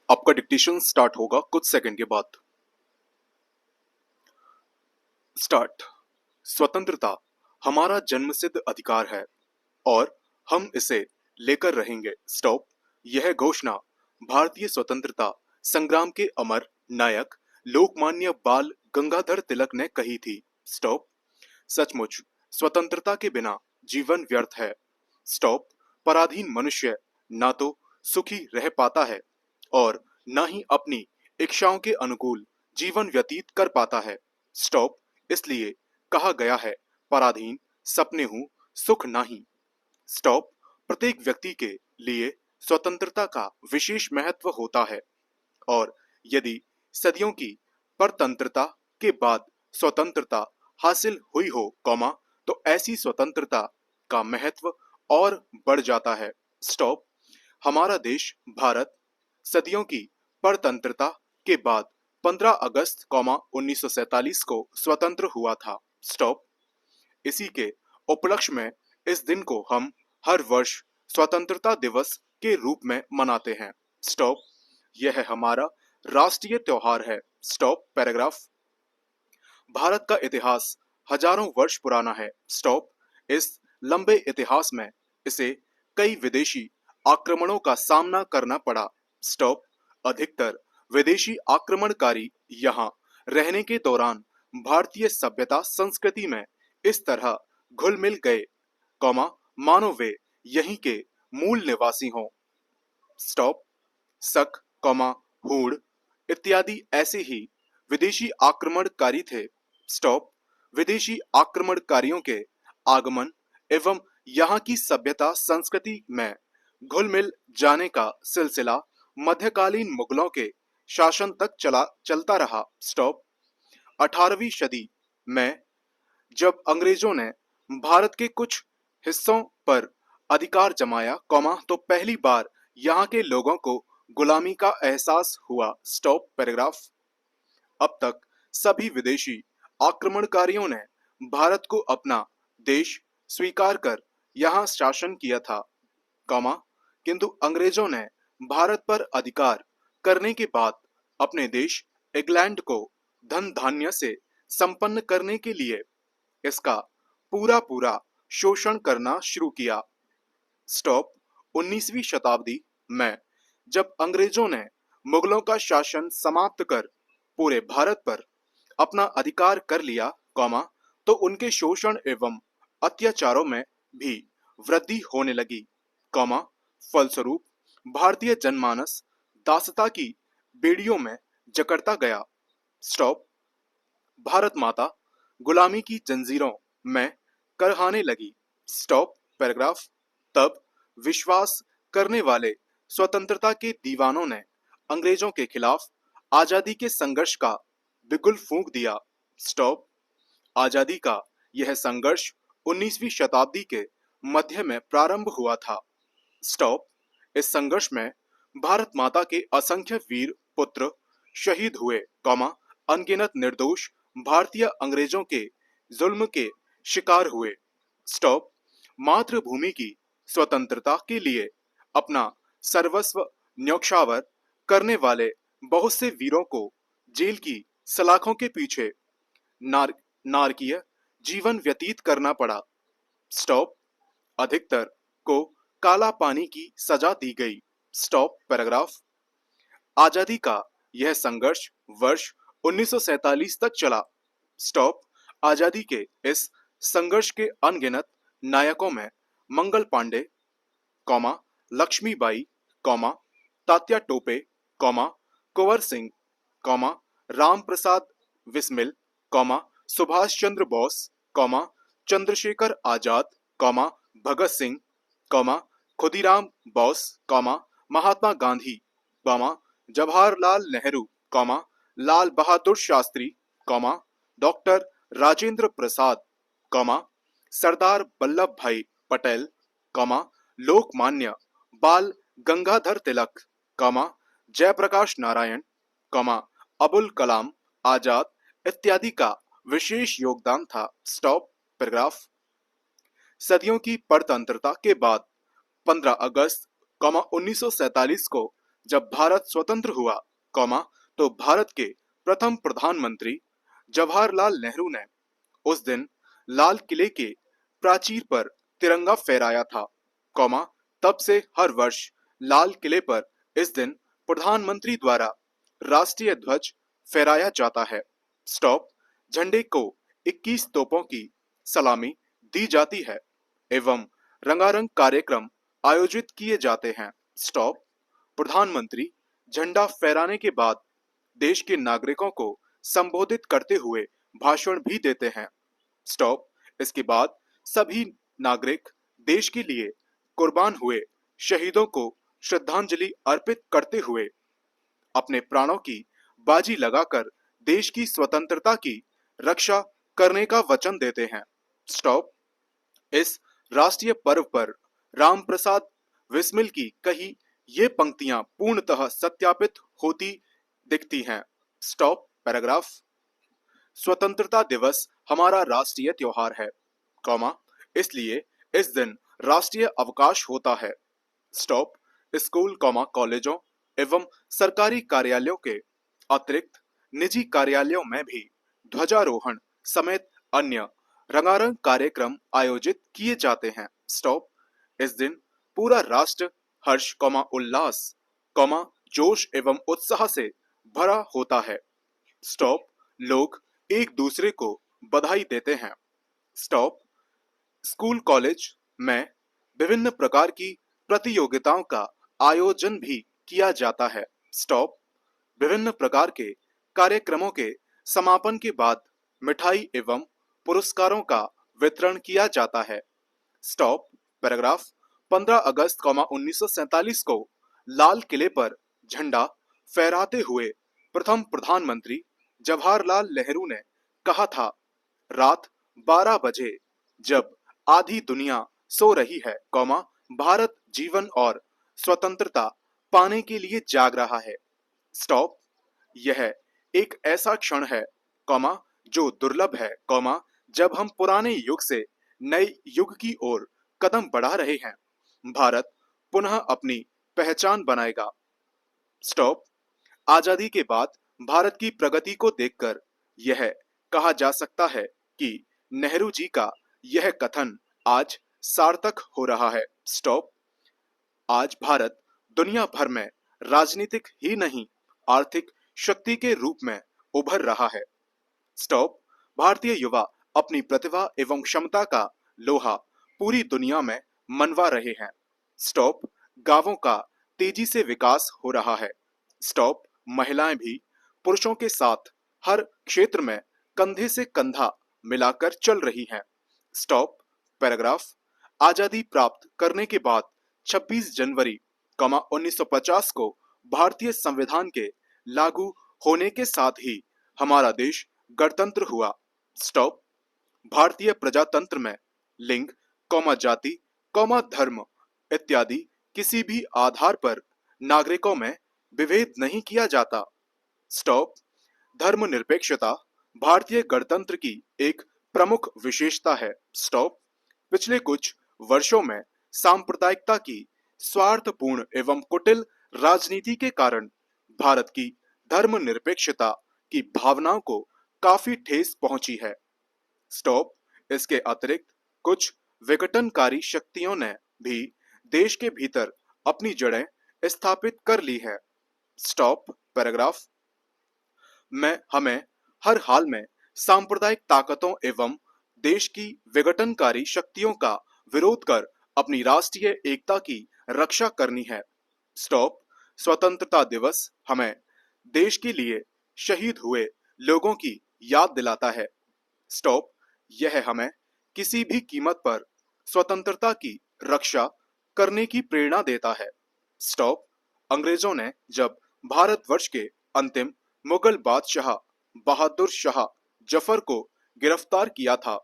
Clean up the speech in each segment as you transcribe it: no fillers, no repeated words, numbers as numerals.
आपका dictation start होगा कुछ सेकंड के बाद। स्टार्ट। स्वतंत्रता हमारा जन्मसिद्ध अधिकार है और हम इसे लेकर रहेंगे। स्टॉप। यह घोषणा भारतीय स्वतंत्रता संग्राम के अमर नायक लोकमान्य बाल गंगाधर तिलक ने कही थी। स्टॉप। सचमुच स्वतंत्रता के बिना जीवन व्यर्थ है। स्टॉप। पराधीन मनुष्य ना तो सुखी रह पाता है और न ही अपनी इच्छाओं के अनुकूल जीवन व्यतीत कर पाता है। स्टॉप। इसलिए कहा गया है, पराधीन सपने हूं सुख नाही। स्टॉप। प्रत्येक व्यक्ति के लिए स्वतंत्रता का विशेष महत्व होता है और यदि सदियों की परतंत्रता के बाद स्वतंत्रता हासिल हुई हो, तो ऐसी स्वतंत्रता का महत्व और बढ़ जाता है। स्टॉप। हमारा देश भारत सदियों की परतंत्रता के बाद 15 अगस्त 1947 को स्वतंत्र हुआ था। स्टॉप। इसी के उपलक्ष्य में इस दिन को हम हर वर्ष स्वतंत्रता दिवस के रूप में मनाते हैं। स्टॉप। यह हमारा राष्ट्रीय त्योहार है। Stop paragraph. भारत का इतिहास हजारों वर्ष पुराना है। स्टॉप। इस लंबे इतिहास में इसे कई विदेशी आक्रमणों का सामना करना पड़ा। स्टॉप। अधिकतर विदेशी आक्रमणकारी यहाँ रहने के दौरान भारतीय सभ्यता संस्कृति में इस तरह घुल मिल गए, मानो वे यहीं के मूल निवासी हों। स्टॉप। शक, हूण इत्यादि ऐसे ही विदेशी आक्रमणकारी थे। स्टॉप। विदेशी आक्रमणकारियों के आगमन एवं यहाँ की सभ्यता संस्कृति में घुल मिल जाने का सिलसिला मध्यकालीन मुगलों के शासन तक चलता रहा। स्टॉप। 18वीं सदी में जब अंग्रेजों ने भारत के कुछ हिस्सों पर अधिकार जमाया, तो पहली बार यहाँ के लोगों को गुलामी का एहसास हुआ। Stop paragraph. अब तक सभी विदेशी आक्रमणकारियों ने भारत को अपना देश स्वीकार कर यहाँ शासन किया था, किंतु अंग्रेजों ने भारत पर अधिकार करने के बाद अपने देश इंग्लैंड को धन धान्य से संपन्न करने के लिए इसका पूरा पूरा शोषण करना शुरू किया। स्टॉप। 19वीं शताब्दी में जब अंग्रेजों ने मुगलों का शासन समाप्त कर पूरे भारत पर अपना अधिकार कर लिया, तो उनके शोषण एवं अत्याचारों में भी वृद्धि होने लगी, फलस्वरूप भारतीय जनमानस दासता की बेड़ियों में जकड़ता गया। स्टॉप। भारत माता गुलामी की जंजीरों में करहाने लगी। Stop paragraph. तब विश्वास करने वाले स्वतंत्रता के दीवानों ने अंग्रेजों के खिलाफ आजादी के संघर्ष का बिगुल फूंक दिया। स्टॉप। आजादी का यह संघर्ष 19वीं शताब्दी के मध्य में प्रारंभ हुआ था। स्टॉप। इस संघर्ष में भारत माता के असंख्य वीर पुत्र शहीद हुए, अनगिनत निर्दोष भारतीय अंग्रेजों के जुल्म के शिकार हुए। स्टॉप। मातृभूमि की स्वतंत्रता के लिए अपना सर्वस्व न्यौछावर करने वाले बहुत से वीरों को जेल की सलाखों के पीछे नारकीय जीवन व्यतीत करना पड़ा। स्टॉप। अधिकतर को काला पानी की सजा दी गई। Stop paragraph. आजादी का यह संघर्ष वर्ष 1947 तक चला। स्टॉप। आजादी के इस संघर्ष के अनगिनत नायकों में मंगल पांडे, लक्ष्मीबाई, तात्या टोपे, कुंवर सिंह, राम प्रसाद बिस्मिल, सुभाष चंद्र बोस, चंद्रशेखर आजाद, भगत सिंह, खुदीराम बोस, महात्मा गांधी, जवाहरलाल नेहरू, लाल बहादुर शास्त्री, डॉक्टर राजेंद्र प्रसाद, सरदार वल्लभ भाई पटेल, लोकमान्य बाल गंगाधर तिलक, जयप्रकाश नारायण, अबुल कलाम आजाद इत्यादि का विशेष योगदान था। Stop paragraph. सदियों की परतंत्रता के बाद 15 अगस्त 1947 को जब भारत स्वतंत्र हुआ, कौमा, तो भारत के प्रथम प्रधानमंत्री जवाहरलाल नेहरू ने उस दिन लाल किले के प्राचीर पर तिरंगा फहराया था, कौमा, तब से हर वर्ष लाल किले पर इस दिन प्रधानमंत्री द्वारा राष्ट्रीय ध्वज फहराया जाता है। स्टॉप। झंडे को 21 तोपों की सलामी दी जाती है एवं रंगारंग कार्यक्रम आयोजित किए जाते हैं। स्टॉप। प्रधानमंत्री झंडा फहराने के बाद देश के नागरिकों को संबोधित करते हुए भाषण भी देते हैं। स्टॉप। इसके बाद सभी नागरिक देश के लिए कुर्बान हुए शहीदों को श्रद्धांजलि अर्पित करते हुए अपने प्राणों की बाजी लगाकर देश की स्वतंत्रता की रक्षा करने का वचन देते हैं। स्टॉप। इस राष्ट्रीय पर्व पर राम प्रसाद बिस्मिल की कही ये पंक्तियां पूर्णतः सत्यापित होती दिखती हैं। स्टॉप। पैराग्राफ। स्वतंत्रता दिवस हमारा राष्ट्रीय त्योहार है, कौमा, इसलिए इस दिन राष्ट्रीय अवकाश होता है। स्टॉप। स्कूल, कौमा, कॉलेजों एवं सरकारी कार्यालयों के अतिरिक्त निजी कार्यालयों में भी ध्वजारोहण समेत अन्य रंगारंग कार्यक्रम आयोजित किए जाते हैं। स्टॉप। इस दिन पूरा राष्ट्र हर्ष, कौमा, उल्लास, कौमा, जोश एवं उत्साह से भरा होता है। स्टॉप। लोग एक दूसरे को बधाई देते हैं। स्टॉप। स्कूल कॉलेज में विभिन्न प्रकार की प्रतियोगिताओं का आयोजन भी किया जाता है। स्टॉप। विभिन्न प्रकार के कार्यक्रमों के समापन के बाद मिठाई एवं पुरस्कारों का वितरण किया जाता है। स्टॉप। पैराग्राफ। 15 अगस्त, 1947 को लाल किले पर झंडा फहराते हुए प्रथम प्रधानमंत्री जवाहरलाल नेहरू ने कहा था, रात 12 बजे जब आधी दुनिया सो रही है, कौमा, भारत जीवन और स्वतंत्रता पाने के लिए जाग रहा है। स्टॉप। यह एक ऐसा क्षण है, कौमा, जो दुर्लभ है, कौमा, जब हम पुराने युग से नए युग की ओर कदम बढ़ा रहे हैं। भारत पुनः अपनी पहचान बनाएगा। स्टॉप। आजादी के बाद भारत की प्रगति को देखकर यह कहा जा सकता है कि नेहरू जी का यह कथन आज सार्थक हो रहा है। स्टॉप। आज भारत दुनिया भर में राजनीतिक ही नहीं, आर्थिक शक्ति के रूप में उभर रहा है। स्टॉप। भारतीय युवा अपनी प्रतिभा एवं क्षमता का लोहा पूरी दुनिया में मनवा रहे हैं। स्टॉप। गांवों का तेजी से विकास हो रहा है। स्टॉप। महिलाएं भी पुरुषों के साथ हर क्षेत्र में कंधे से कंधा मिलाकर चल रही हैं। स्टॉप। पैराग्राफ। आजादी प्राप्त करने के बाद 26 जनवरी, 1950 को भारतीय संविधान के लागू होने के साथ ही हमारा देश गणतंत्र हुआ। स्टॉप। भारतीय प्रजातंत्र में लिंग, जाति, धर्म इत्यादि किसी भी आधार पर नागरिकों में विभेद नहीं किया जाता। स्टॉप। धर्मनिरपेक्षता भारतीय गणतंत्र की एक प्रमुख विशेषता है। स्टॉप। पिछले कुछ वर्षों में सांप्रदायिकता की स्वार्थपूर्ण एवं कुटिल राजनीति के कारण भारत की धर्मनिरपेक्षता की भावनाओं को काफी ठेस पहुंची है। स्टॉप। इसके अतिरिक्त कुछ विघटनकारी शक्तियों ने भी देश के भीतर अपनी जड़ें स्थापित कर ली है। स्टॉप। पैराग्राफ। में हमें हर हाल में सांप्रदायिक ताकतों एवं देश की विघटनकारी शक्तियों का विरोध कर अपनी राष्ट्रीय एकता की रक्षा करनी है। स्टॉप। स्वतंत्रता दिवस हमें देश के लिए शहीद हुए लोगों की याद दिलाता है। स्टॉप। यह हमें किसी भी कीमत पर स्वतंत्रता की रक्षा करने की प्रेरणा देता है। स्टॉप। अंग्रेजों ने जब भारतवर्ष के अंतिम मुगल बादशाह बहादुर शाह जफर को गिरफ्तार किया था,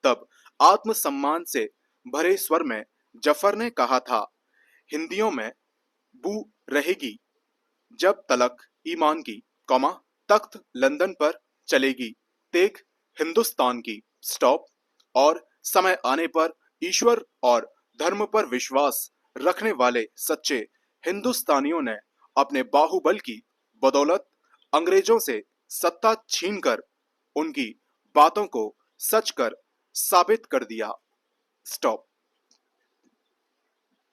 तब आत्मसम्मान से भरे स्वर में जफर ने कहा था, हिंदियों में बू रहेगी जब तलक ईमान की, तख्त लंदन पर चलेगी तेग हिंदुस्तान की। स्टॉप। और समय आने पर ईश्वर और धर्म पर विश्वास रखने वाले सच्चे हिंदुस्तानियों ने अपने बाहुबल की बदौलत अंग्रेजों से सत्ता छीनकर उनकी बातों को सच कर साबित कर दिया। स्टॉप।